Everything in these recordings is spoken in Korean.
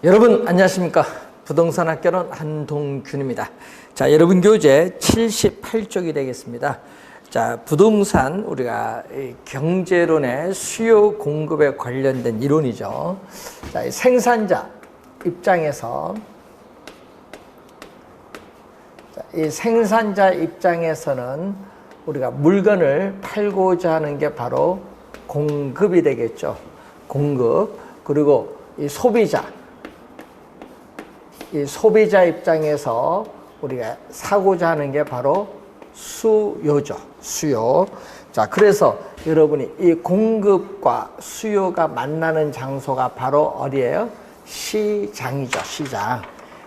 여러분 안녕하십니까? 부동산 학교는 한동균입니다. 자, 여러분 교재 78쪽이 되겠습니다. 자, 부동산 우리가 경제론의 수요 공급에 관련된 이론이죠. 자, 이 생산자 입장에서 이 생산자 입장에서는 우리가 물건을 팔고자 하는 게 바로 공급이 되겠죠. 공급. 그리고 이 소비자 입장에서 우리가 사고자 하는 게 바로 수요죠. 수요. 자, 그래서 여러분이 이 공급과 수요가 만나는 장소가 바로 어디예요? 시장이죠. 시장.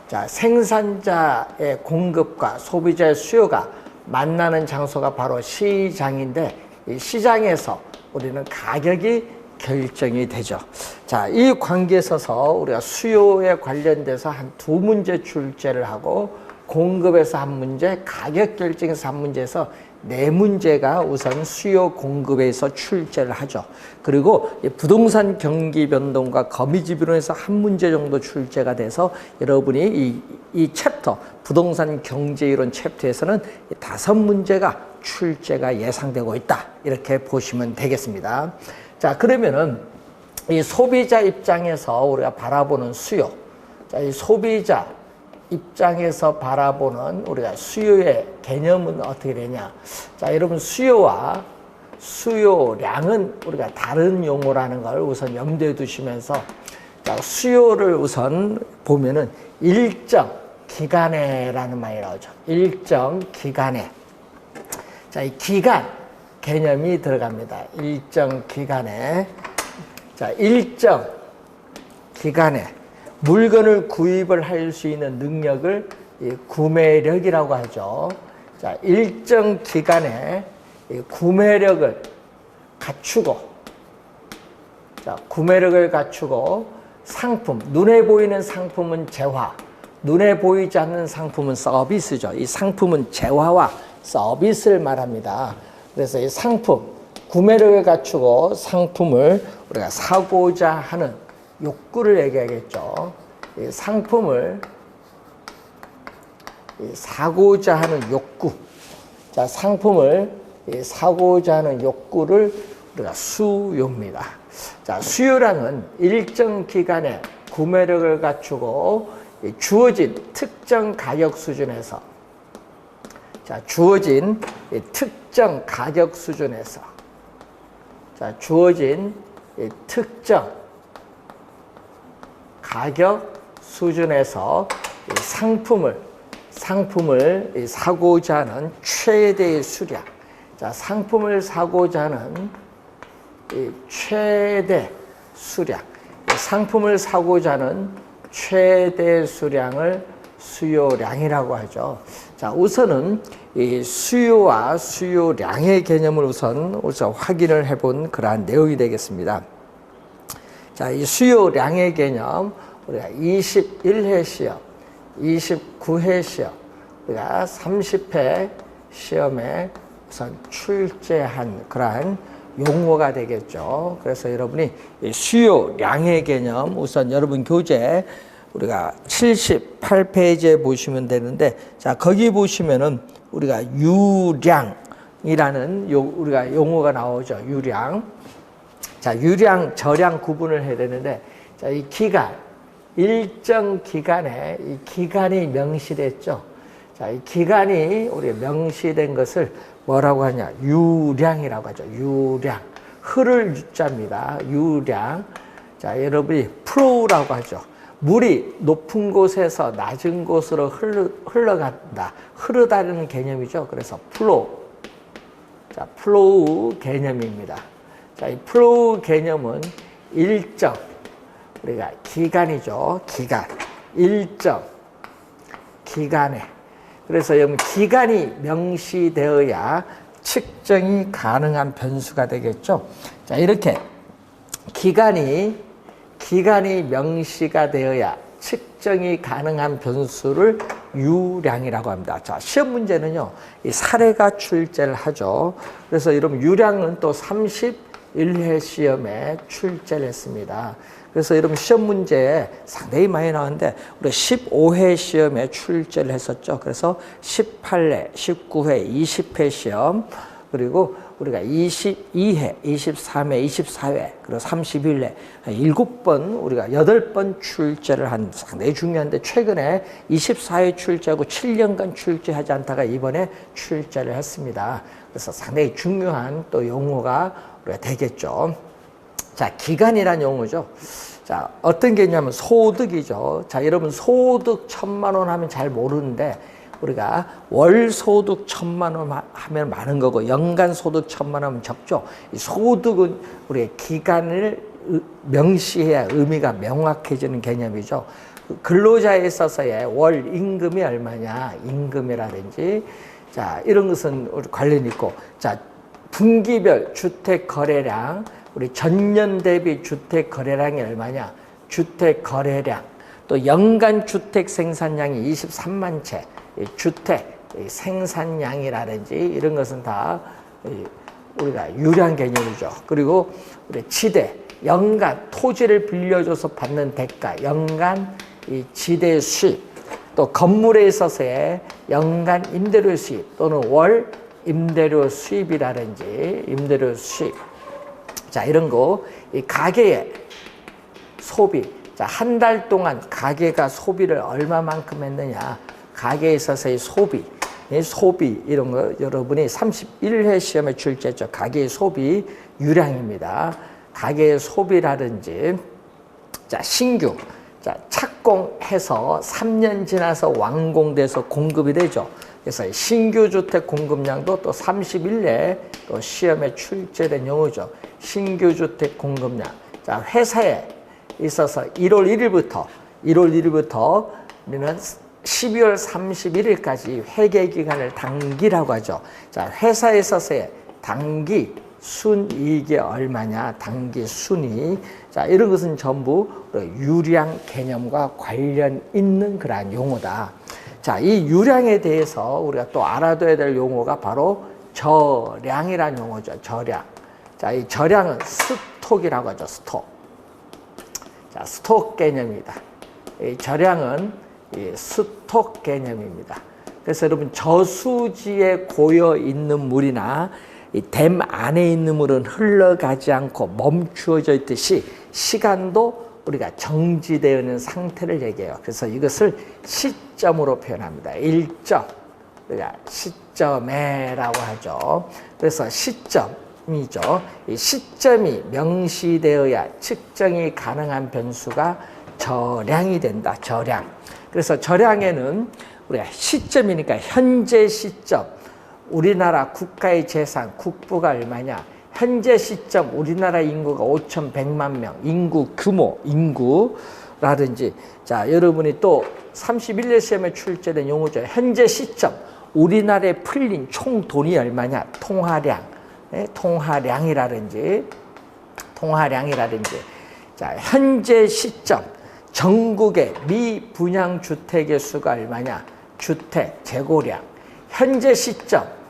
자, 생산자의 공급과 소비자의 수요가 만나는 장소가 바로 시장인데, 이 시장에서 우리는 가격이 결정이 되죠. 자, 이 관계에 있어서 우리가 수요에 관련돼서 한 두 문제 출제를 하고, 공급에서 한 문제, 가격 결정에서 한 문제에서 네 문제가 우선 수요 공급에서 출제를 하죠. 그리고 부동산 경기 변동과 거미집 이론에서 한 문제 정도 출제가 돼서 여러분이 이 챕터, 부동산 경제 이론 챕터에서는 다섯 문제가 출제가 예상되고 있다. 이렇게 보시면 되겠습니다. 자, 그러면은 이 소비자 입장에서 우리가 바라보는 수요. 자, 이 소비자 입장에서 바라보는 우리가 수요의 개념은 어떻게 되냐. 자, 여러분 수요와 수요량은 우리가 다른 용어라는 걸 우선 염두에 두시면서, 자, 수요를 우선 보면은 일정 기간에라는 말이 나오죠. 일정 기간에. 자, 이 기간 개념이 들어갑니다. 일정 기간에. 자, 일정 기간에 물건을 구입을 할 수 있는 능력을 구매력이라고 하죠. 자, 일정 기간에 구매력을 갖추고, 자, 구매력을 갖추고 상품, 눈에 보이는 상품은 재화, 눈에 보이지 않는 상품은 서비스죠. 이 상품은 재화와 서비스를 말합니다. 그래서 이 상품, 구매력을 갖추고 상품을 우리가 사고자 하는 욕구를 얘기하겠죠. 이 상품을 사고자 하는 욕구. 자, 상품을 사고자 하는 욕구를 우리가 수요입니다. 자, 수요량은 일정 기간에 구매력을 갖추고 주어진 특정 가격 수준에서, 자, 주어진 특정 가격 수준에서, 자, 주어진 특정 가격 수준에서 상품을 사고자 하는 최대의 수량. 자, 상품을 사고자 하는 최대 수량. 상품을 사고자 하는 최대 수량을 수요량이라고 하죠. 자, 우선은 이 수요와 수요량의 개념을 우선 확인을 해본 그러한 내용이 되겠습니다. 자, 이 수요량의 개념, 우리가 21회 시험, 29회 시험, 우리가 30회 시험에 우선 출제한 그러한 용어가 되겠죠. 그래서 여러분이 이 수요량의 개념, 우선 여러분 교재 우리가 78페이지에 보시면 되는데, 자, 거기 보시면은 우리가 유량이라는 우리가 용어가 나오죠. 유량. 자, 유량, 저량 구분을 해야 되는데, 자, 이 기간, 일정 기간에 이 기간이 명시됐죠. 자, 이 기간이 우리 명시된 것을 뭐라고 하냐? 유량이라고 하죠. 유량. 흐를 유자입니다. 유량. 자, 여러분이 플로우라고 하죠. 물이 높은 곳에서 낮은 곳으로 흘러간다. 흐르다는 개념이죠. 그래서 플로우. 자, 플로우 개념입니다. 자, 이 플로우 개념은 일정, 우리가 기간이죠. 기간. 일정 기간에. 그래서 여러분 기간이 명시되어야 측정이 가능한 변수가 되겠죠. 자, 이렇게 기간이 명시가 되어야 측정이 가능한 변수를 유량이라고 합니다. 자, 시험 문제는요, 이 사례가 출제를 하죠. 그래서 여러분 유량은 또 31회 시험에 출제를 했습니다. 그래서 여러분 시험 문제 상당히 많이 나왔는데 우리 15회 시험에 출제를 했었죠. 그래서 18회, 19회, 20회 시험 그리고 우리가 22회, 23회, 24회 그리고 31회 7번 우리가 8번 출제를 한 상당히 중요한데 최근에 24회 출제하고 7년간 출제하지 않다가 이번에 출제를 했습니다. 그래서 상당히 중요한 또 용어가 우리가 되겠죠. 자, 기간이란 용어죠. 자, 어떤 게 있냐면 소득이죠. 자, 여러분 소득 1,000만 원 하면 잘 모르는데 우리가 월 소득 1,000만 원 하면 많은 거고 연간 소득 1,000만 원 하면 적죠. 이 소득은 우리의 기간을 명시해야 의미가 명확해지는 개념이죠. 근로자에 있어서의 월 임금이 얼마냐, 임금이라든지 자, 이런 것은 관련이 있고 자, 분기별 주택 거래량 우리 전년 대비 주택 거래량이 얼마냐? 주택 거래량. 또 연간 주택 생산량이 23만 채. 주택 생산량이라든지 이런 것은 다 우리가 유량 개념이죠. 그리고 우리 지대, 연간 토지를 빌려줘서 받는 대가, 연간 이 지대 수입. 또 건물에 있어서의 연간 임대료 수입 또는 월 임대료 수입이라든지 임대료 수입. 자, 이런 거, 이 가계의 소비. 자, 한 달 동안 가계가 소비를 얼마만큼 했느냐. 가계에 있어서의 소비. 이 소비, 이런 거 여러분이 31회 시험에 출제했죠. 가계의 소비 유량입니다. 가계의 소비라든지, 자, 신규. 자, 착공해서 3년 지나서 완공돼서 공급이 되죠. 그래서 신규 주택 공급량도 또 31회 또 시험에 출제된 용어죠. 신규 주택 공급량. 자, 회사에 있어서 1월 1일부터 우리는 12월 31일까지 회계 기간을 단기라고 하죠. 자, 회사에 있어서의 단기 순이익이 얼마냐, 단기 순이익. 자, 이런 것은 전부 유량 개념과 관련 있는 그러한 용어다. 자, 이 유량에 대해서 우리가 또 알아둬야 될 용어가 바로 저량이라는 용어죠. 저량. 자, 이 저량은 스톡이라고 하죠. 스톡. 자, 스톡 개념입니다. 이 저량은 이 스톡 개념입니다. 그래서 여러분 저수지에 고여 있는 물이나 이 댐 안에 있는 물은 흘러가지 않고 멈추어져 있듯이 시간도 우리가 정지되어 있는 상태를 얘기해요. 그래서 이것을 시점으로 표현합니다. 일점, 우리가 시점에라고 하죠. 그래서 시점이죠. 이 시점이 명시되어야 측정이 가능한 변수가 저량이 된다. 저량. 그래서 저량에는 우리가 시점이니까 현재 시점, 우리나라 국가의 재산, 국부가 얼마냐? 현재 시점 우리나라 인구가 5,100만 명, 인구 규모, 인구라든지 자, 여러분이 또 31회 시험에 출제된 용어죠. 현재 시점 우리나라에 풀린 총 돈이 얼마냐? 통화량, 네? 통화량이라든지 자, 현재 시점 전국의 미분양 주택의 수가 얼마냐? 주택 재고량. 현재 시점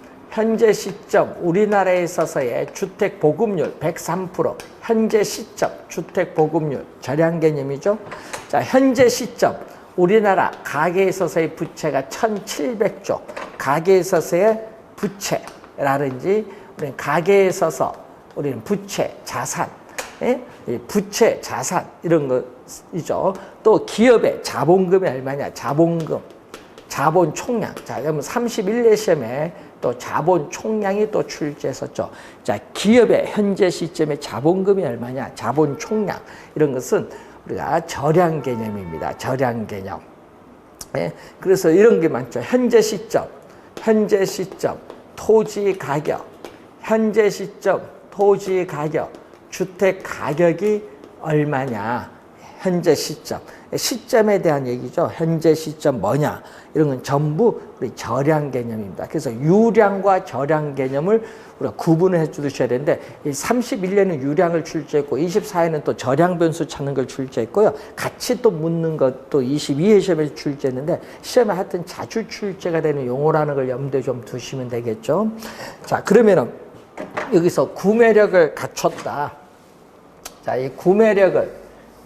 우리나라에 있어서의 주택 보급률 103%. 현재 시점 주택 보급률 저량 개념이죠. 자, 현재 시점 우리나라 가계에 있어서의 부채가 1,700조. 가계에 있어서의 부채라든지 우리는 가계에 있어서 우리는 부채, 자산, 예? 부채, 자산 이런 거이죠. 또 기업의 자본금이 얼마냐? 자본금, 자본 총량. 자, 그러면 31회 시험에 또 자본 총량이 또 출제했었죠. 자, 기업의 현재 시점의 자본금이 얼마냐? 자본 총량. 이런 것은 우리가 저량 개념입니다. 저량 개념. 예? 그래서 이런 게 많죠. 현재 시점, 토지 가격, 현재 시점, 토지 가격, 주택 가격이 얼마냐? 현재 시점. 시점에 대한 얘기죠. 현재 시점 뭐냐? 이런 건 전부 우리 저량 개념입니다. 그래서 유량과 저량 개념을 우리가 구분을 해 주셔야 되는데, 31년은 유량을 출제했고, 24회는 또 저량 변수 찾는 걸 출제했고요. 같이 또 묻는 것도 22회 시험에 출제했는데, 시험에 하여튼 자주 출제가 되는 용어라는 걸 염두에 좀 두시면 되겠죠. 자, 그러면은 여기서 구매력을 갖췄다. 자, 이 구매력을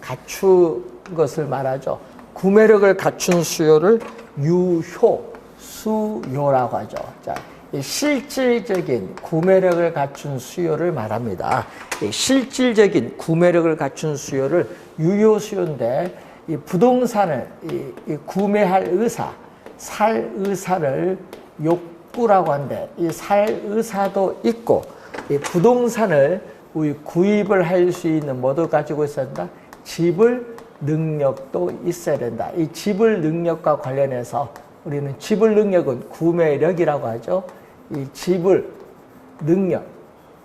갖춘 것을 말하죠. 구매력을 갖춘 수요를 유효, 수요라고 하죠. 자, 실질적인 구매력을 갖춘 수요를 말합니다. 실질적인 구매력을 갖춘 수요를 유효 수요인데, 이 부동산을 이 구매할 의사, 살 의사를 욕구라고 하는데, 이 살 의사도 있고, 이 부동산을 구입을 할 수 있는 뭐도 가지고 있어야 된다? 지불 능력도 있어야 된다. 이 지불 능력과 관련해서 우리는 지불 능력은 구매력이라고 하죠. 이 지불 능력,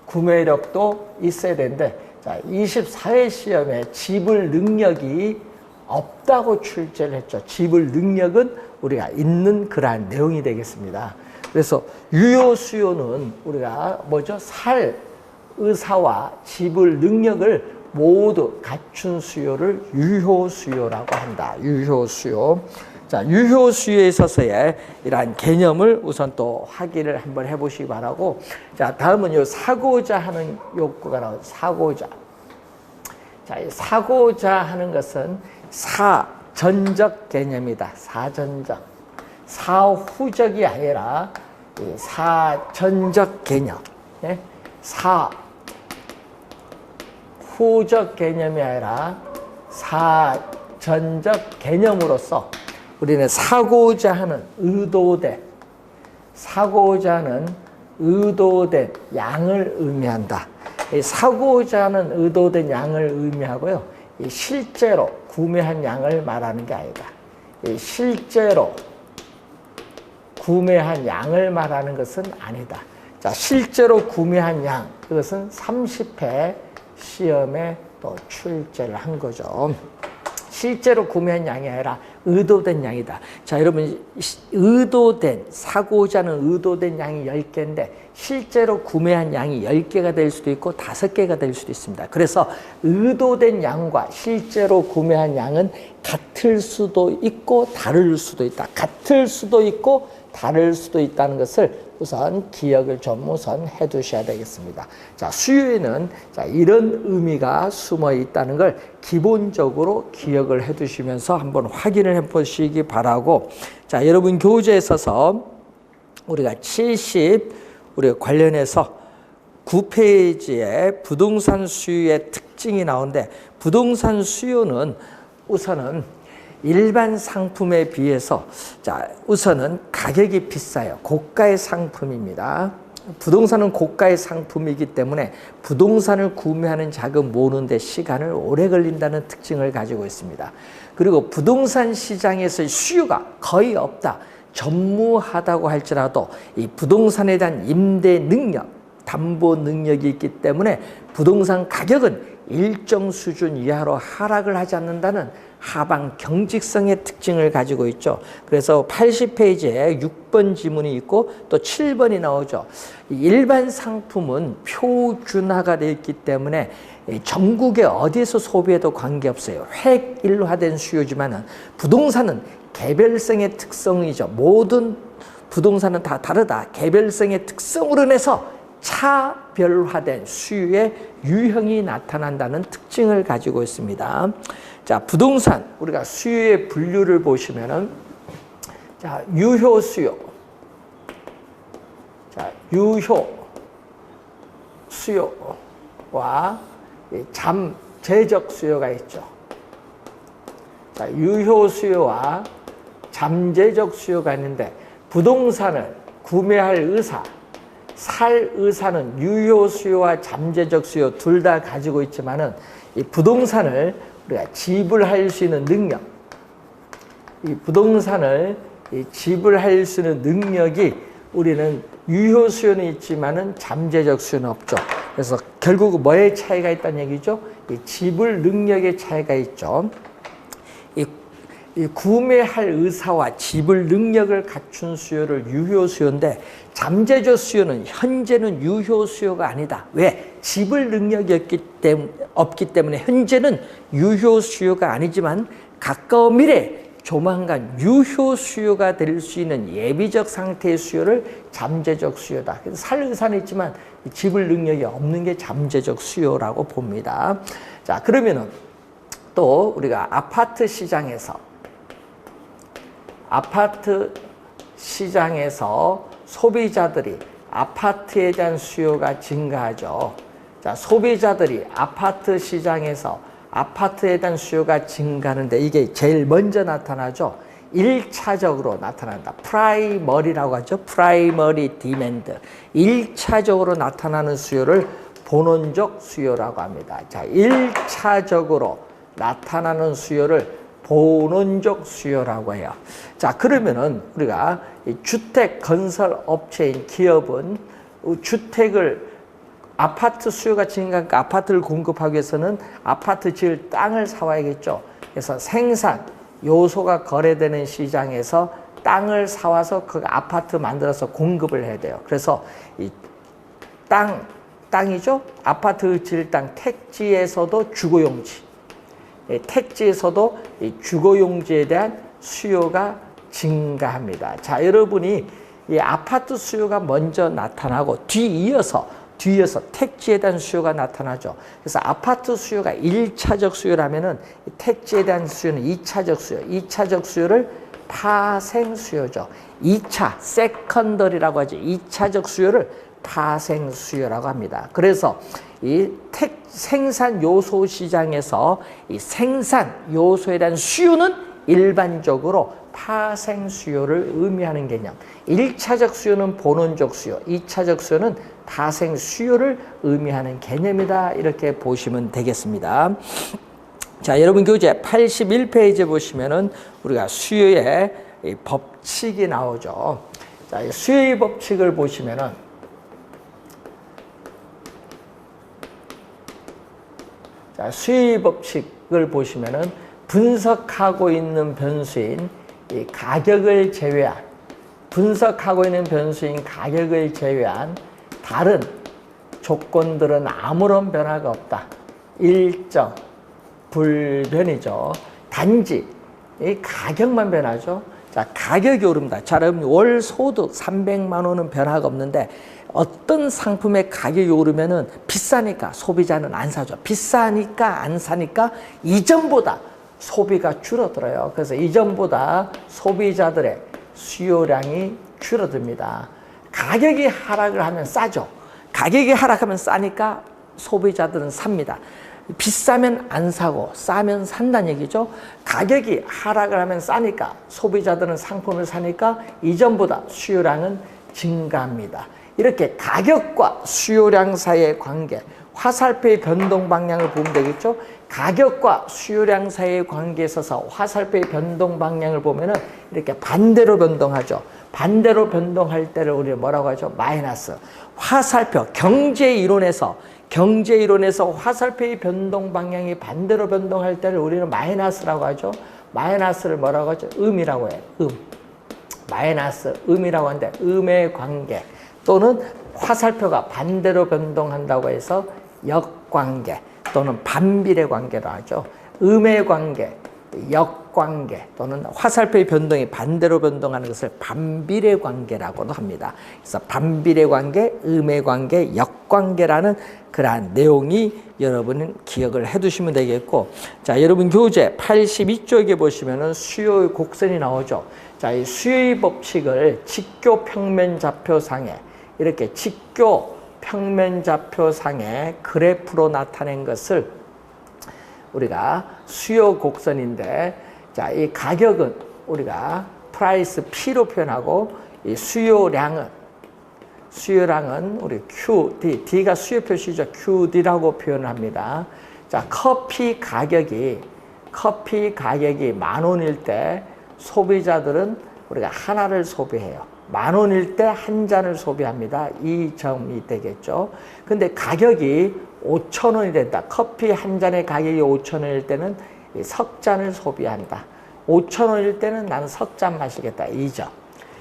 구매력도 있어야 되는데, 자, 24회 시험에 지불 능력이 없다고 출제를 했죠. 지불 능력은 우리가 있는 그러한 내용이 되겠습니다. 그래서 유효 수요는 우리가 뭐죠? 살 의사와 지불 능력을 모두 갖춘 수요를 유효 수요라고 한다. 유효 수요. 자, 유효 수요에 있어서의 이러한 개념을 우선 또 확인을 한번 해보시기 바라고. 자, 다음은 요 사고자 하는 욕구가 나오죠. 사고자. 자, 이 사고자 하는 것은 사전적 개념이다. 사전적. 사후적이 아니라 사전적 개념. 네? 사후적 개념이 아니라 사전적 개념으로서 우리는 사고자 하는 의도된 양을 의미한다. 사고자 하는 의도된 양을 의미하고요. 실제로 구매한 양을 말하는 게 아니다. 실제로 구매한 양을 말하는 것은 아니다. 자, 실제로 구매한 양, 그것은 30회 시험에 또 출제를 한 거죠. 실제로 구매한 양이 아니라 의도된 양이다. 자, 여러분, 사고자는 의도된 양이 10개인데 실제로 구매한 양이 10개가 될 수도 있고 5개가 될 수도 있습니다. 그래서 의도된 양과 실제로 구매한 양은 같을 수도 있고 다를 수도 있다. 같을 수도 있고 다를 수도 있다는 것을 우선 기억을 좀 우선 해 두셔야 되겠습니다. 자, 수요에는 자, 이런 의미가 숨어 있다는 걸 기본적으로 기억을 해 두시면서 한번 확인을 해 보시기 바라고. 자, 여러분 교재에 있어서 우리가 우리가 관련해서 9페이지에 부동산 수요의 특징이 나오는데, 부동산 수요는 우선은 일반 상품에 비해서 자, 우선은 가격이 비싸요. 고가의 상품입니다. 부동산은 고가의 상품이기 때문에 부동산을 구매하는 자금 모으는 데 시간을 오래 걸린다는 특징을 가지고 있습니다. 그리고 부동산 시장에서 수요가 거의 없다. 전무하다고 할지라도 이 부동산에 대한 임대 능력, 담보 능력이 있기 때문에 부동산 가격은 일정 수준 이하로 하락을 하지 않는다는 하방 경직성의 특징을 가지고 있죠. 그래서 80페이지에 6번 지문이 있고 또 7번이 나오죠. 일반 상품은 표준화가 되어 있기 때문에 전국에 어디에서 소비해도 관계없어요. 획일화된 수요지만은 부동산은 개별성의 특성이죠. 모든 부동산은 다 다르다. 개별성의 특성으로 인해서 차별화된 수요의 유형이 나타난다는 특징을 가지고 있습니다. 자, 부동산 우리가 수요의 분류를 보시면은 자, 유효 수요. 자, 유효 수요와 잠재적 수요가 있죠. 자, 유효 수요와 잠재적 수요가 있는데, 부동산을 구매할 의사, 살 의사는 유효 수요와 잠재적 수요 둘 다 가지고 있지만은 이 부동산을 우리가 지불할 수 있는 능력, 이 부동산을 지불할 수 있는 능력이 우리는 유효 수요는 있지만은 잠재적 수요는 없죠. 그래서 결국 뭐의 차이가 있다는 얘기죠? 이 지불 능력의 차이가 있죠. 이 구매할 의사와 지불 능력을 갖춘 수요를 유효 수요인데, 잠재적 수요는 현재는 유효 수요가 아니다. 왜? 지불 능력이 없기 때문에 현재는 유효 수요가 아니지만 가까운 미래 조만간 유효 수요가 될 수 있는 예비적 상태의 수요를 잠재적 수요다. 그래서 살 의사는 있지만 지불 능력이 없는 게 잠재적 수요라고 봅니다. 자, 그러면은 또 우리가 아파트 시장에서 소비자들이 아파트에 대한 수요가 증가하죠. 자, 소비자들이 아파트 시장에서 아파트에 대한 수요가 증가하는데 이게 제일 먼저 나타나죠. 1차적으로 나타난다. 프라이머리라고 하죠. 프라이머리 디맨드. 1차적으로 나타나는 수요를 본원적 수요라고 합니다. 자, 1차적으로 나타나는 수요를 본원적 수요라고 해요. 자, 그러면은 우리가 주택 건설 업체인 기업은 아파트 수요가 증가하니까 아파트를 공급하기 위해서는 아파트 지을 땅을 사와야겠죠. 그래서 생산 요소가 거래되는 시장에서 땅을 사와서 그 아파트 만들어서 공급을 해야 돼요. 그래서 이 땅이죠. 아파트 지을 땅 택지에서도 주거용지, 택지에서도 이 주거용지에 대한 수요가 증가합니다. 자, 여러분이 이 아파트 수요가 먼저 나타나고 뒤이어서 택지에 대한 수요가 나타나죠. 그래서 아파트 수요가 1차적 수요라면은 택지에 대한 수요는 2차적 수요, 2차적 수요를 파생 수요죠. 2차, 세컨더리라고 하죠. 2차적 수요를 파생 수요라고 합니다. 그래서 이 생산 요소 시장에서 이 생산 요소에 대한 수요는 일반적으로 파생 수요를 의미하는 개념. 1차적 수요는 본원적 수요, 2차적 수요는 파생 수요를 의미하는 개념이다. 이렇게 보시면 되겠습니다. 자, 여러분 교재 81페이지에 보시면은 우리가 수요의 법칙이 나오죠. 자, 수요의 법칙을 보시면은 수요의 법칙을 보시면은 분석하고 있는 변수인 이 가격을 제외한 다른 조건들은 아무런 변화가 없다. 일정, 불변이죠. 단지 이 가격만 변하죠. 자, 가격이 오릅니다. 자, 여러분 월 소득 300만 원은 변화가 없는데 어떤 상품의 가격이 오르면은 비싸니까 소비자는 안 사죠. 비싸니까 안 사니까 이전보다 소비가 줄어들어요. 그래서 이전보다 소비자들의 수요량이 줄어듭니다. 가격이 하락을 하면 싸죠. 가격이 하락하면 싸니까 소비자들은 삽니다. 비싸면 안 사고 싸면 산다는 얘기죠. 가격이 하락을 하면 싸니까 소비자들은 상품을 사니까 이전보다 수요량은 증가합니다. 이렇게 가격과 수요량 사이의 관계, 화살표의 변동 방향을 보면 되겠죠. 가격과 수요량 사이의 관계에 있어서 화살표의 변동 방향을 보면은 이렇게 반대로 변동하죠. 반대로 변동할 때를 우리가 뭐라고 하죠? 마이너스. 화살표, 경제 이론에서 화살표의 변동 방향이 반대로 변동할 때를 우리는 마이너스라고 하죠. 마이너스를 뭐라고 하죠? 음이라고 해요. 마이너스, 음이라고 하는데 음의 관계 또는 화살표가 반대로 변동한다고 해서 역관계 또는 반비례 관계로 하죠. 음의 관계, 역관계 또는 화살표의 변동이 반대로 변동하는 것을 반비례 관계라고도 합니다. 그래서 반비례 관계, 음의 관계, 역관계라는 그러한 내용이 여러분은 기억을 해두시면 되겠고, 자, 여러분 교재 82쪽에 보시면은 수요의 곡선이 나오죠. 자, 이 수요의 법칙을 직교 평면 좌표상에 이렇게 직교 평면 좌표상에 그래프로 나타낸 것을 우리가 수요 곡선인데, 자, 이 가격은 우리가 프라이스 P로 표현하고 이 수요량은 우리 QD, D가 수요 표시죠. QD라고 표현합니다. 자, 커피 가격이 10,000원일 때 소비자들은 우리가 하나를 소비해요. 10,000원일 때 한 잔을 소비합니다. 이 점이 되겠죠. 근데 가격이 5,000원이 된다. 커피 한 잔의 가격이 5,000원일 때는 석 잔을 소비한다. 5,000원일 때는 나는 석 잔 마시겠다. 이 점.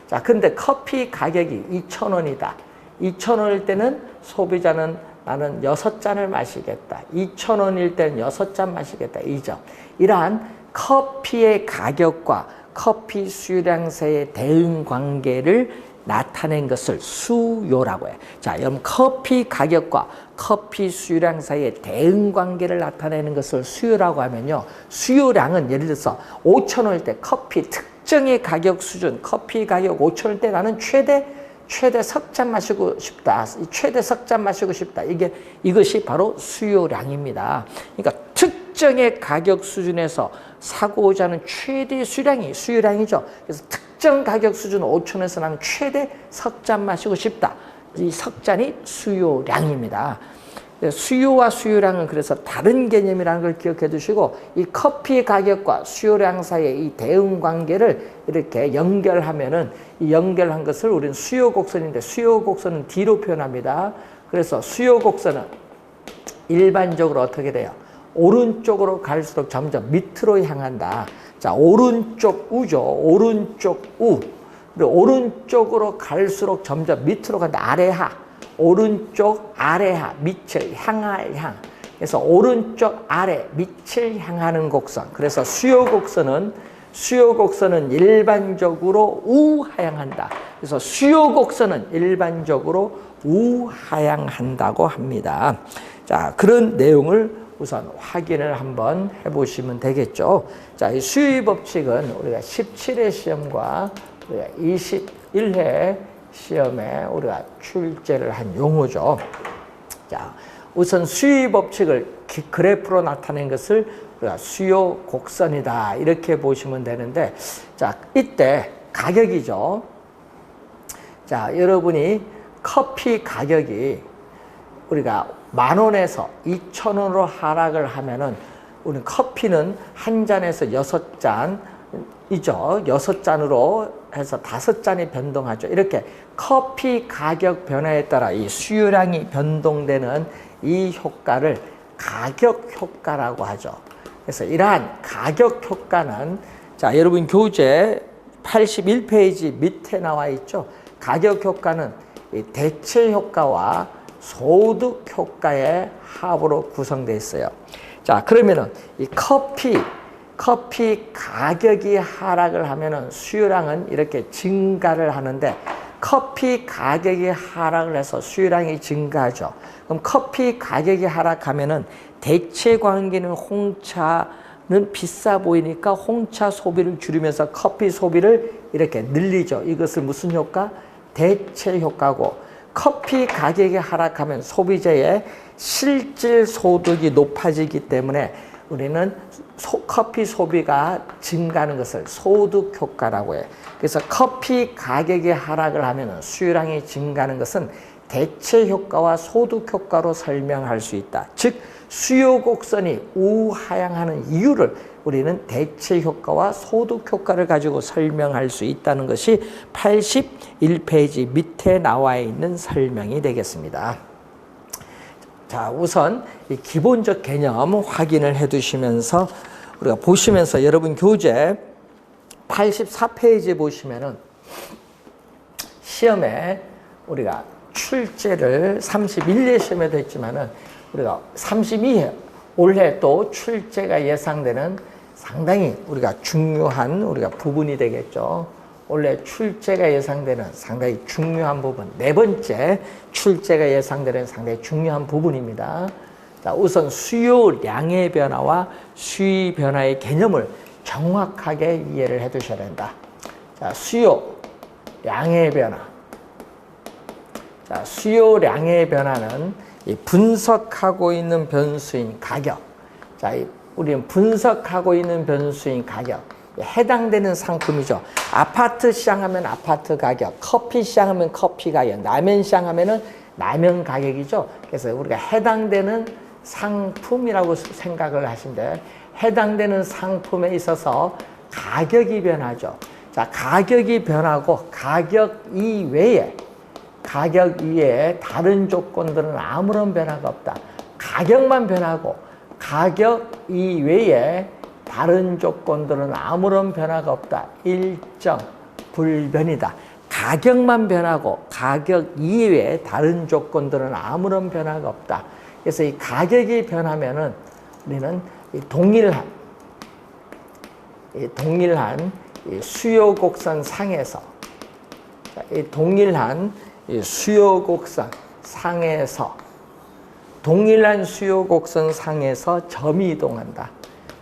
자, 근데 커피 가격이 2,000원이다. 2,000원일 때는 소비자는 나는 6잔을 마시겠다. 2,000원일 때는 6잔 마시겠다. 이 점. 이러한 커피의 가격과 커피 수요량 사이의 대응 관계를 나타낸 것을 수요라고 해요. 자, 여러분 커피 가격과 커피 수요량 사이의 대응 관계를 나타내는 것을 수요라고 하면요. 수요량은 예를 들어서 5,000원일 때 커피 특정의 가격 수준, 커피 가격 5,000원일 때 나는 최대 석 잔 마시고 싶다. 최대 석 잔 마시고 싶다. 이것이 바로 수요량입니다. 그러니까 특정의 가격 수준에서 사고자 하는 최대 수요량이죠. 그래서 특정 가격 수준 5,000원에서 나는 최대 석 잔 마시고 싶다. 이 석 잔이 수요량입니다. 수요와 수요량은 그래서 다른 개념이라는 걸 기억해 두시고 이 커피 가격과 수요량 사이의 이 대응 관계를 이렇게 연결하면은 이 연결한 것을 우리는 수요 곡선인데 수요 곡선은 D로 표현합니다. 그래서 수요 곡선은 일반적으로 어떻게 돼요? 오른쪽으로 갈수록 점점 밑으로 향한다. 자, 오른쪽 우죠. 오른쪽 우. 그리고 오른쪽으로 갈수록 점점 밑으로 간다. 아래하. 오른쪽 아래하. 밑을 향할 향. 그래서 오른쪽 아래 밑을 향하는 곡선. 그래서 수요 곡선은 일반적으로 우하향한다. 그래서 수요 곡선은 일반적으로 우하향한다고 합니다. 자, 그런 내용을 우선 확인을 한번 해보시면 되겠죠. 자, 이 수요의 법칙은 우리가 17회 시험과 우리가 21회 시험에 우리가 출제를 한 용어죠. 자, 우선 수요의 법칙을 그래프로 나타낸 것을 우리가 수요 곡선이다 이렇게 보시면 되는데, 자, 이때 가격이죠. 자, 여러분이 커피 가격이 우리가 10,000원에서 2,000원으로 하락을 하면은 우리 커피는 한 잔에서 6잔이죠. 6잔으로 해서 5잔이 변동하죠. 이렇게 커피 가격 변화에 따라 이 수요량이 변동되는 이 효과를 가격 효과라고 하죠. 그래서 이러한 가격 효과는, 자, 여러분 교재 81페이지 밑에 나와 있죠. 가격 효과는 이 대체 효과와 소득 효과의 합으로 구성되어 있어요. 자, 그러면은 이 커피 가격이 하락을 하면은 수요량은 이렇게 증가를 하는데, 커피 가격이 하락을 해서 수요량이 증가하죠. 그럼 커피 가격이 하락하면은 대체 관계는 홍차는 비싸 보이니까 홍차 소비를 줄이면서 커피 소비를 이렇게 늘리죠. 이것을 무슨 효과? 대체 효과고, 커피 가격이 하락하면 소비자의 실질 소득이 높아지기 때문에 우리는 커피 소비가 증가하는 것을 소득 효과라고 해요. 그래서 커피 가격이 하락을 하면 수요량이 증가하는 것은 대체 효과와 소득 효과로 설명할 수 있다. 즉 수요 곡선이 우하향하는 이유를 우리는 대체 효과와 소득 효과를 가지고 설명할 수 있다는 것이 81페이지 밑에 나와 있는 설명이 되겠습니다. 자, 우선 이 기본적 개념 확인을 해 두시면서 우리가 보시면서 여러분 교재 84페이지에 보시면은 시험에 우리가 출제를 31회 시험에도 했지만은 우리가 32회 올해 또 출제가 예상되는 상당히 우리가 중요한 우리가 부분이 되겠죠. 올해 출제가 예상되는 상당히 중요한 부분, 네 번째 출제가 예상되는 상당히 중요한 부분입니다. 자, 우선 수요량의 변화와 수위 변화의 개념을 정확하게 이해를 해 두셔야 된다. 자, 수요량의 변화. 자, 수요량의 변화는 이 분석하고 있는 변수인 가격. 자, 우리는 분석하고 있는 변수인 가격. 해당되는 상품이죠. 아파트 시장하면 아파트 가격, 커피 시장하면 커피 가격, 라면 시장하면은 라면 가격이죠. 그래서 우리가 해당되는 상품이라고 생각을 하시면 돼요. 해당되는 상품에 있어서 가격이 변하죠. 자, 가격이 변하고 가격 이외에 다른 조건들은 아무런 변화가 없다. 가격만 변하고 가격 이외에 다른 조건들은 아무런 변화가 없다. 일정 불변이다. 가격만 변하고 가격 이외에 다른 조건들은 아무런 변화가 없다. 그래서 이 가격이 변하면은 우리는 동일한 이 수요 곡선 상에서 자, 이 동일한 이 수요 곡선 상에서 동일한 수요 곡선 상에서 점이 이동한다.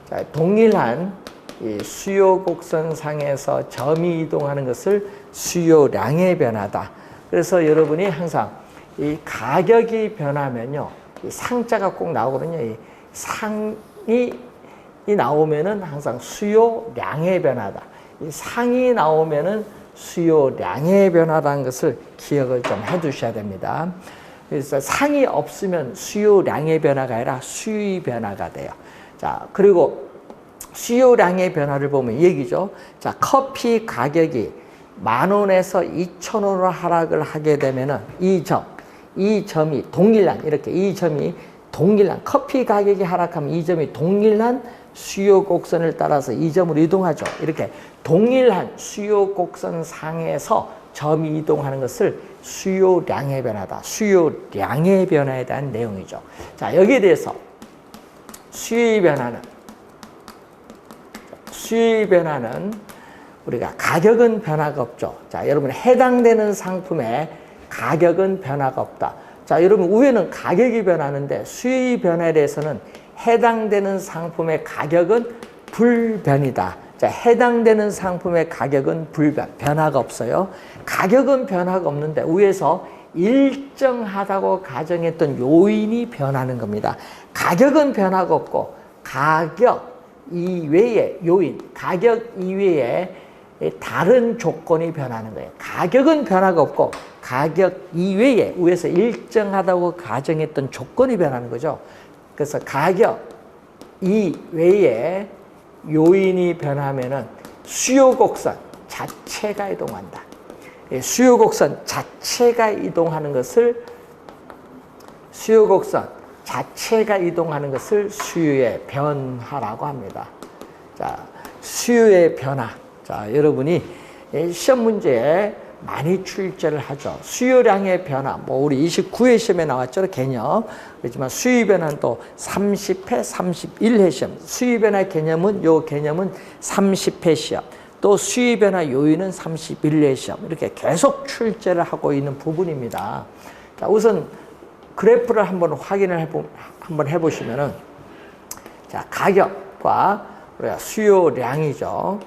자, 동일한 이 수요 곡선 상에서 점이 이동하는 것을 수요량의 변화다. 그래서 여러분이 항상 이 가격이 변하면요, 이 상자가 꼭 나오거든요. 이 상이 나오면은 항상 수요량의 변화다. 이 상이 나오면은 수요량의 변화라는 것을 기억을 좀 해두셔야 됩니다. 그래서 상이 없으면 수요량의 변화가 아니라 수의 변화가 돼요. 자, 그리고 수요량의 변화를 보면 이 얘기죠. 자, 커피 가격이 10,000원에서 2,000원으로 하락을 하게 되면은 이 점이 동일한, 이렇게 이 점이 동일한, 커피 가격이 하락하면 이 점이 동일한 수요 곡선을 따라서 이 점으로 이동하죠. 이렇게 동일한 수요 곡선 상에서 점이 이동하는 것을 수요량의 변화다. 수요량의 변화에 대한 내용이죠. 자, 여기에 대해서 수요의 변화는 우리가 가격은 변화가 없죠. 자, 여러분 해당되는 상품의 가격은 변화가 없다. 자, 여러분 위에는 가격이 변하는데 수요의 변화에 대해서는 해당되는 상품의 가격은 불변이다. 자, 해당되는 상품의 가격은 불변, 변화가 없어요. 가격은 변화가 없는데 위에서 일정하다고 가정했던 요인이 변하는 겁니다. 가격은 변화가 없고 가격 이외의 요인, 가격 이외에 다른 조건이 변하는 거예요. 가격은 변화가 없고 가격 이외에 위에서 일정하다고 가정했던 조건이 변하는 거죠. 그래서 가격 이외에 요인이 변하면은 수요 곡선 자체가 이동한다. 수요 곡선 자체가 이동하는 것을 수요의 변화라고 합니다. 자, 수요의 변화. 자, 여러분이 시험 문제에 많이 출제를 하죠. 수요량의 변화, 뭐 우리 29회 시험에 나왔죠, 개념. 그렇지만 수요 변화는 또 30회, 31회 시험. 수요 변화 개념은 요 개념은 30회 시험. 또 수요 변화 요인은 31회 시험. 이렇게 계속 출제를 하고 있는 부분입니다. 자, 우선 그래프를 한번 확인을 한번 해보시면은, 자, 가격과 우리가 수요량이죠.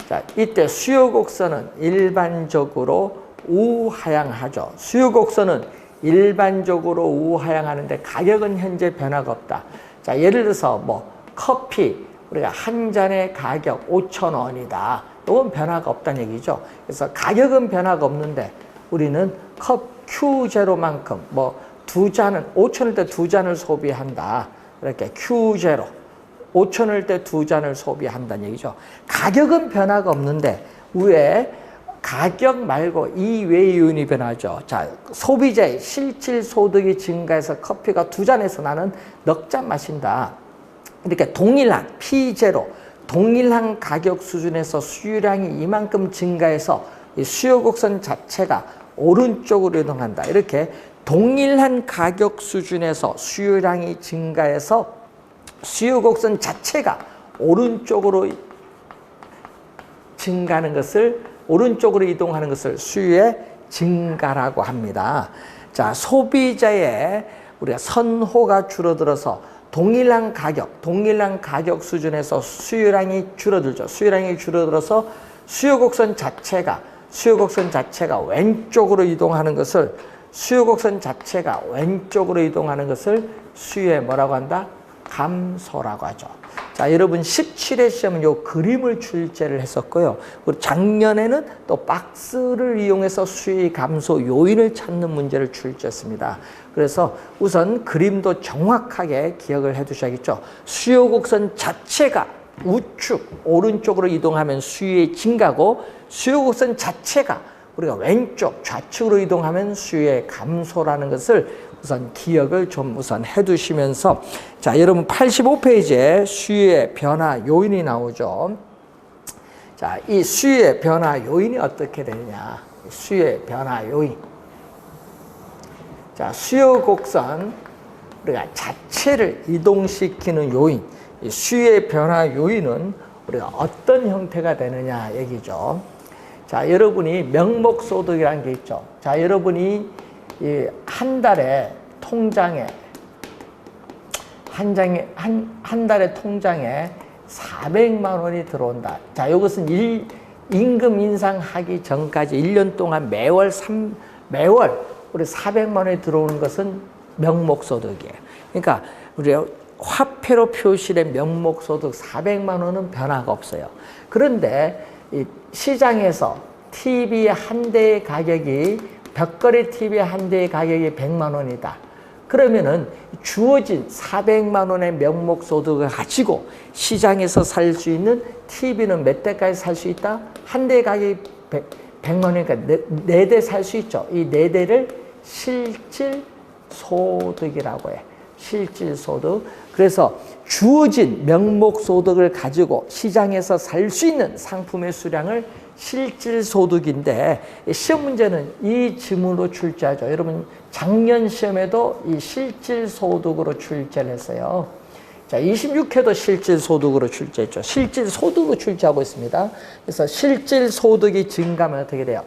자, 이때 수요 곡선은 일반적으로 우하향하죠. 수요 곡선은 일반적으로 우하향하는데 가격은 현재 변화가 없다. 자, 예를 들어서 뭐 커피 우리가 한 잔의 가격 5,000원이다. 이건 변화가 없다는 얘기죠. 그래서 가격은 변화가 없는데 우리는 Q0만큼 뭐 두 잔은 5,000원대 두 잔을 소비한다. 이렇게 Q0 5,000원대 두 잔을 소비한다는 얘기죠. 가격은 변화가 없는데 위에 가격 말고 이외의 요인이 변하죠. 자, 소비자의 실질 소득이 증가해서 커피가 두 잔에서 나는 넉 잔 마신다. 이렇게 동일한 P0 동일한 가격 수준에서 수요량이 이만큼 증가해서 이 수요 곡선 자체가 오른쪽으로 이동한다. 이렇게 동일한 가격 수준에서 수요량이 증가해서 수요 곡선 자체가 오른쪽으로 증가하는 것을, 오른쪽으로 이동하는 것을 수요의 증가라고 합니다. 자, 소비자의 우리가 선호가 줄어들어서 동일한 가격 수준에서 수요량이 줄어들죠. 수요량이 줄어들어서 수요 곡선 자체가 왼쪽으로 이동하는 것을, 수요의 뭐라고 한다? 감소라고 하죠. 자, 여러분 17회 시험은 요 그림을 출제를 했었고요. 그리고 작년에는 또 박스를 이용해서 수요의 감소 요인을 찾는 문제를 출제했습니다. 그래서 우선 그림도 정확하게 기억을 해 두셔야겠죠. 수요 곡선 자체가 우측, 오른쪽으로 이동하면 수요의 증가고, 수요 곡선 자체가 우리가 왼쪽, 좌측으로 이동하면 수요의 감소라는 것을 우선 기억을 좀 우선 해두시면서, 자, 여러분 85페이지에 수요의 변화 요인이 나오죠. 자, 이 수요의 변화 요인이 어떻게 되느냐? 수요의 변화 요인. 자, 수요 곡선 우리가 자체를 이동시키는 요인, 이 수요의 변화 요인은 우리가 어떤 형태가 되느냐 얘기죠. 자, 여러분이 명목소득이라는 게 있죠. 자, 여러분이 한 달에 통장에 한 달에 통장에 400만 원이 들어온다. 자, 이것은 임금 인상하기 전까지 1년 동안 매월 우리 400만 원이 들어오는 것은 명목소득이에요. 그러니까 우리 화폐로 표시된 명목소득 400만 원은 변화가 없어요. 그런데 이 시장에서 TV 한 대의 가격이 벽걸이 TV 한 대의 가격이 100만 원이다. 그러면은 주어진 400만 원의 명목소득을 가지고 시장에서 살 수 있는 TV는 몇 대까지 살 수 있다? 한 대의 가격이 100만 원이니까 4대 살 수 있죠. 이 4대를 실질소득이라고 해. 실질소득. 그래서 주어진 명목소득을 가지고 시장에서 살 수 있는 상품의 수량을 실질소득인데, 시험 문제는 이 지문으로 출제하죠. 여러분 작년 시험에도 이 실질소득으로 출제를 했어요. 자, 26회도 실질소득으로 출제했죠. 실질소득으로 출제하고 있습니다. 그래서 실질소득이 증가하면 어떻게 돼요?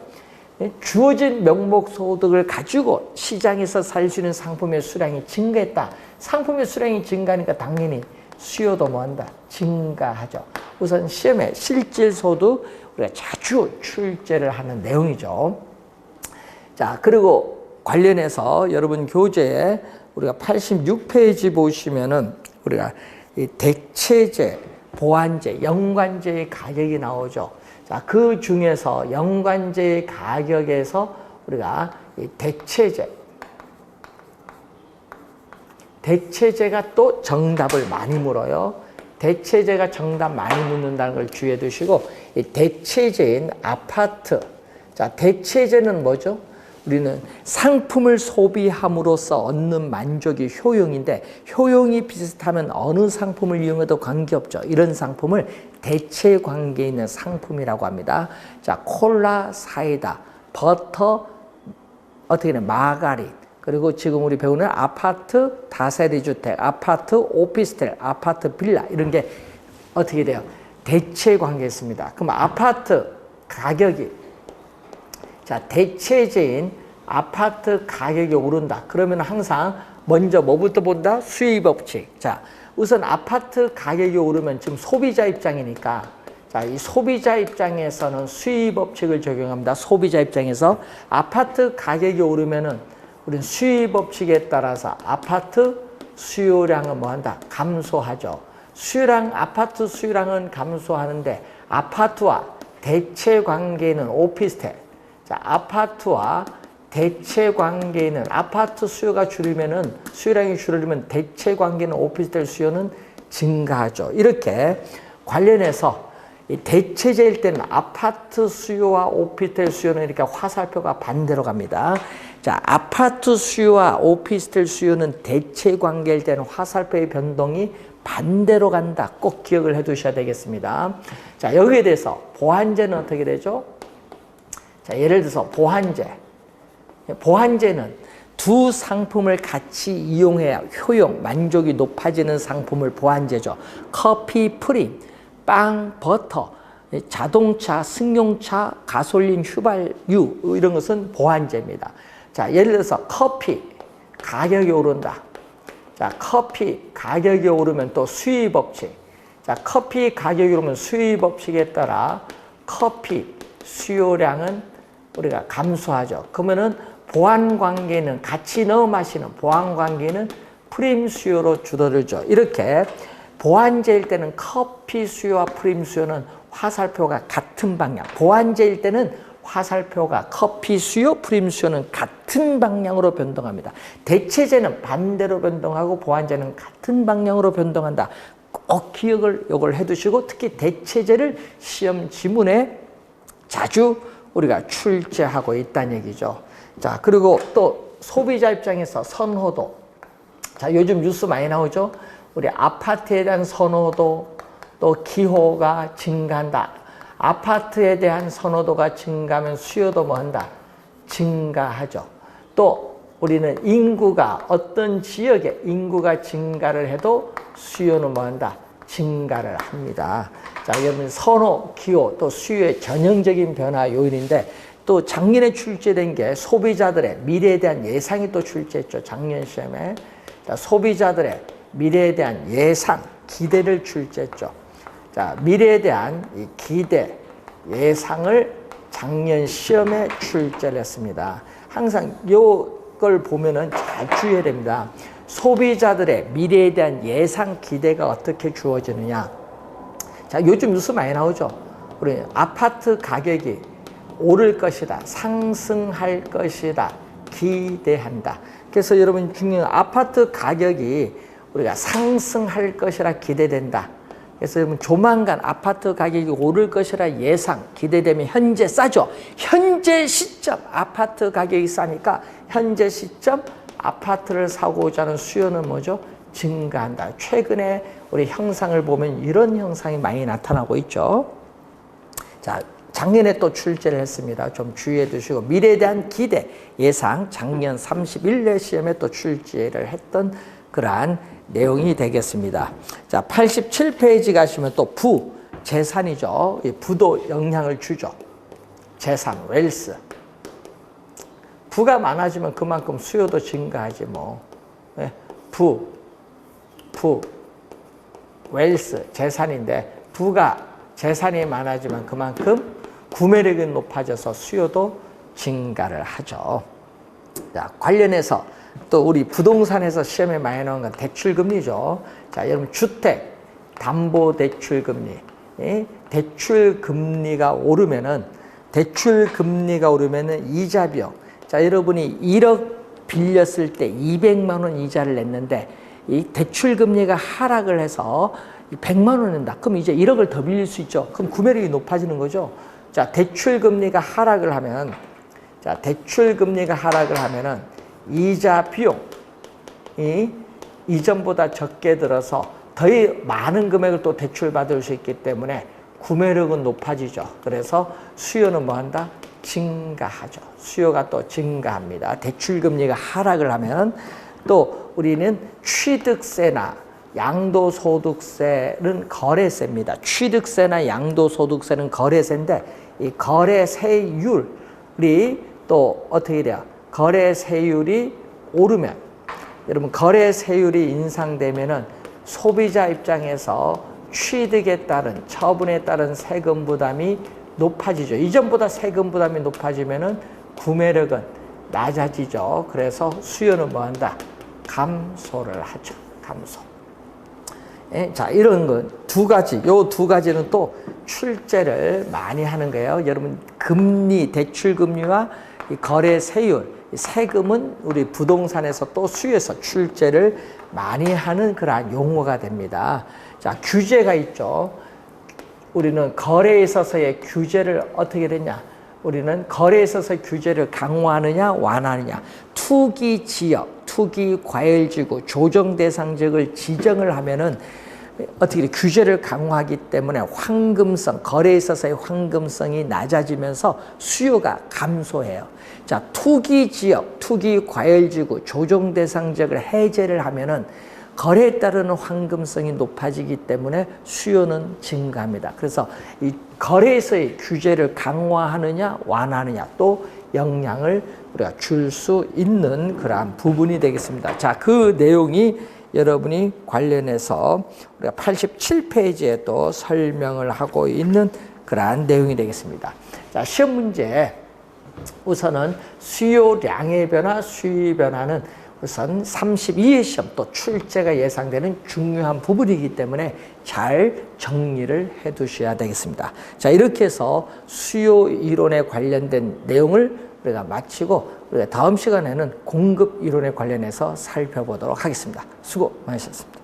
주어진 명목소득을 가지고 시장에서 살 수 있는 상품의 수량이 증가했다. 상품의 수량이 증가하니까 당연히 수요도 뭐한다? 증가하죠. 우선 시험에 실질소득 우리가 자주 출제를 하는 내용이죠. 자, 그리고 관련해서 여러분 교재에 우리가 86페이지 보시면은 우리가 이 대체제, 보완제, 연관제의 가격이 나오죠. 자, 그 중에서 연관제의 가격에서 우리가 이 대체제가 또 정답을 많이 물어요. 대체제가 정답 많이 묻는다는 걸 주의해 두시고, 이 대체제인 아파트. 자, 대체제는 뭐죠? 우리는 상품을 소비함으로써 얻는 만족이 효용인데, 효용이 비슷하면 어느 상품을 이용해도 관계없죠. 이런 상품을 대체 관계에 있는 상품이라고 합니다. 자, 콜라, 사이다, 버터, 어떻게 돼? 마가린. 그리고 지금 우리 배우는 아파트, 다세대 주택, 아파트, 오피스텔, 아파트, 빌라, 이런 게 어떻게 돼요? 대체 관계에 있습니다. 그럼 아파트 가격이, 자, 대체제인 아파트 가격이 오른다. 그러면 항상 먼저 뭐부터 본다? 수요 법칙. 자, 우선 아파트 가격이 오르면 지금 소비자 입장이니까, 자, 이 소비자 입장에서는 수요 법칙을 적용합니다. 소비자 입장에서 아파트 가격이 오르면은 우리는 수요 법칙에 따라서 아파트 수요량은 뭐한다? 감소하죠. 아파트 수요량은 감소하는데, 아파트와 대체 관계는 오피스텔. 자, 아파트와 대체 관계는 아파트 수요가 줄이면은, 수요량이 줄어들면 대체 관계는 오피스텔 수요는 증가하죠. 이렇게 관련해서 이 대체제일 때는 아파트 수요와 오피스텔 수요는 이렇게 화살표가 반대로 갑니다. 자, 아파트 수요와 오피스텔 수요는 대체 관계일 때는 화살표의 변동이 반대로 간다. 꼭 기억을 해 두셔야 되겠습니다. 자, 여기에 대해서 보완제는 어떻게 되죠? 자, 예를 들어서 보완제는 두 상품을 같이 이용해야 효용, 만족이 높아지는 상품을 보완제죠. 커피, 프림, 빵, 버터, 자동차, 승용차, 가솔린, 휘발유, 이런 것은 보완제입니다. 자, 예를 들어서 커피 가격이 오른다. 자, 커피 가격이 오르면 또 수요 법칙. 자, 커피 가격이 오르면 수요 법칙에 따라 커피 수요량은 우리가 감소하죠. 그러면은 보완 관계는, 같이 넣어 마시는 보완 관계는 프림 수요로 줄어들죠. 이렇게 보완제일 때는 커피 수요와 프림 수요는 화살표가 같은 방향. 보완제일 때는 화살표가 커피 수요, 프림 수요는 같은 방향으로 변동합니다. 대체제는 반대로 변동하고 보완제는 같은 방향으로 변동한다. 꼭 요걸 해두시고, 특히 대체제를 시험 지문에 자주 우리가 출제하고 있다는 얘기죠. 자, 그리고 또 소비자 입장에서 선호도. 자, 요즘 뉴스 많이 나오죠. 우리 아파트에 대한 선호도, 또 기호가 증가한다. 아파트에 대한 선호도가 증가하면 수요도 뭐한다? 증가하죠. 또 우리는 인구가, 어떤 지역에 인구가 증가를 해도 수요는 뭐한다? 증가를 합니다. 자, 여러분 선호, 기호, 또 수요의 전형적인 변화 요인인데 또 작년에 출제된 게 소비자들의 미래에 대한 예상이 또 출제했죠. 작년 시험에. 자, 소비자들의 미래에 대한 예상, 기대를 출제했죠. 자, 미래에 대한 이 기대, 예상을 작년 시험에 출제를 했습니다. 항상 이걸 보면은 잘 주의해야 됩니다. 소비자들의 미래에 대한 예상, 기대가 어떻게 주어지느냐. 자, 요즘 뉴스 많이 나오죠. 우리 아파트 가격이 오를 것이다, 상승할 것이다, 기대한다. 그래서 여러분 중요한 아파트 가격이 우리가 상승할 것이라 기대된다. 그래서 여러분 조만간 아파트 가격이 오를 것이라 예상, 기대되면 현재 싸죠. 현재 시점 아파트 가격이 싸니까 현재 시점 아파트를 사고자 하는 수요는 뭐죠? 증가한다. 최근에 우리 형상을 보면 이런 형상이 많이 나타나고 있죠. 자, 작년에 또 출제를 했습니다. 좀 주의해 두시고 미래에 대한 기대, 예상 작년 31회 시험에 또 출제를 했던 그러한 내용이 되겠습니다. 자, 87페이지 가시면 또 부, 재산이죠. 이 부도 영향을 주죠. 재산, 웰스. 부가 많아지면 그만큼 수요도 증가하지 뭐. 네. 부, 웰스, 재산인데 부가 재산이 많아지면 그만큼 구매력이 높아져서 수요도 증가를 하죠. 자, 관련해서 또 우리 부동산에서 시험에 많이 나오는 건 대출금리죠. 자, 여러분 주택, 담보대출금리, 대출금리가 오르면은 이자 비용. 자, 여러분이 1억 빌렸을 때 200만 원 이자를 냈는데 이 대출금리가 하락을 해서 100만 원 낸다. 그럼 이제 1억을 더 빌릴 수 있죠. 그럼 구매력이 높아지는 거죠. 자, 대출금리가 하락을 하면, 이자 비용이 이전보다 적게 들어서 더 많은 금액을 또 대출받을 수 있기 때문에 구매력은 높아지죠. 그래서 수요는 뭐 한다? 증가하죠. 수요가 또 증가합니다. 대출금리가 하락을 하면 또 우리는 취득세나 양도소득세는 거래세입니다. 취득세나 양도소득세는 거래세인데 이 거래세율이 또 어떻게 돼요? 거래세율이 오르면 여러분 거래세율이 인상되면은 소비자 입장에서 취득에 따른 처분에 따른 세금 부담이 높아지죠. 이전보다 세금 부담이 높아지면은 구매력은 낮아지죠. 그래서 수요는 뭐 한다? 감소를 하죠. 감소. 예, 자, 이런 건 두 가지, 요 두 가지는 또 출제를 많이 하는 거예요. 여러분, 금리, 대출금리와 이 거래세율, 세금은 우리 부동산에서 또 수요에서 출제를 많이 하는 그러한 용어가 됩니다. 자, 규제가 있죠. 우리는 거래에 있어서의 규제를 어떻게 됐냐? 우리는 거래에 있어서의 규제를 강화하느냐, 완화하느냐. 투기 지역, 투기 과열지구, 조정 대상 지역을 지정을 하면은 어떻게 규제를 강화하기 때문에 황금성, 거래에 있어서의 황금성이 낮아지면서 수요가 감소해요. 자, 투기 지역, 투기 과열지구, 조정 대상 지역을 해제를 하면은 거래에 따르는 황금성이 높아지기 때문에 수요는 증가합니다. 그래서 이 거래에서의 규제를 강화하느냐, 완화하느냐 또 영향을 우리가 줄 수 있는 그러한 부분이 되겠습니다. 자, 그 내용이 여러분이 관련해서 우리가 87페이지에 또 설명을 하고 있는 그러한 내용이 되겠습니다. 자, 시험 문제 우선은 수요량의 변화, 수요 변화는 우선 32회 시험 또 출제가 예상되는 중요한 부분이기 때문에 잘 정리를 해 두셔야 되겠습니다. 자, 이렇게 해서 수요 이론에 관련된 내용을 우리가 마치고 우리가 다음 시간에는 공급 이론에 관련해서 살펴보도록 하겠습니다. 수고 많으셨습니다.